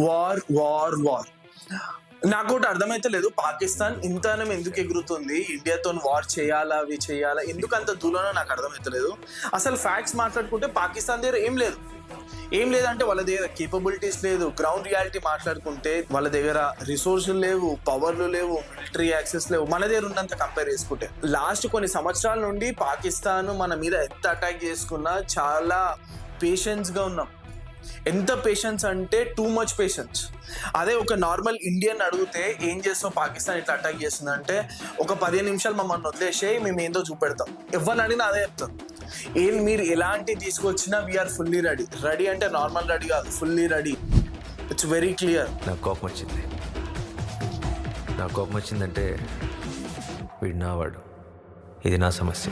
War war war నాకు ఒకటి అర్థమైతే లేదు. పాకిస్తాన్ ఇంతనం ఎందుకు ఎగురుతుంది, ఇండియాతో వార్ చేయాలా అవి చేయాలా, ఎందుకు అంత దూరంలో నాకు అర్థమైతలేదు. అసలు ఫ్యాక్ట్స్ మాట్లాడుకుంటే పాకిస్తాన్ దగ్గర ఏం లేదంటే వాళ్ళ దగ్గర కేపబిలిటీస్ లేదు. గ్రౌండ్ రియాలిటీ మాట్లాడుకుంటే వాళ్ళ దగ్గర రిసోర్సులు లేవు, పవర్లు లేవు, మిలిటరీ యాక్సెస్ లేవు. మన దగ్గర ఉన్నంత కంపేర్ చేసుకుంటే లాస్ట్ కొన్ని సంవత్సరాల నుండి పాకిస్తాన్ మన మీద ఎంత అటాక్ చేసుకున్నా చాలా పేషెన్స్గా ఉన్నాం. ఎంత పేషెన్స్ అంటే టూ మచ్ పేషెన్స్. అదే ఒక నార్మల్ ఇండియన్ అడిగితే ఏం చేస్తాం, పాకిస్తాన్ ఇట్లా అటాక్ చేస్తుందంటే ఒక 15 నిమిషాలు మమ్మల్ని వదిలేసే మేము ఏందో చూపెడతాం. ఎవరిని అడిగినా అదే చెప్తాం. మీరు ఎలాంటి తీసుకొచ్చినా వీఆర్ ఫుల్లీ రెడీ అంటే నార్మల్ రెడీ కాదు, fully ready. It's very clear. నాకు కోపం వచ్చిందంటే వీడు నా వాడు, ఇది నా సమస్య.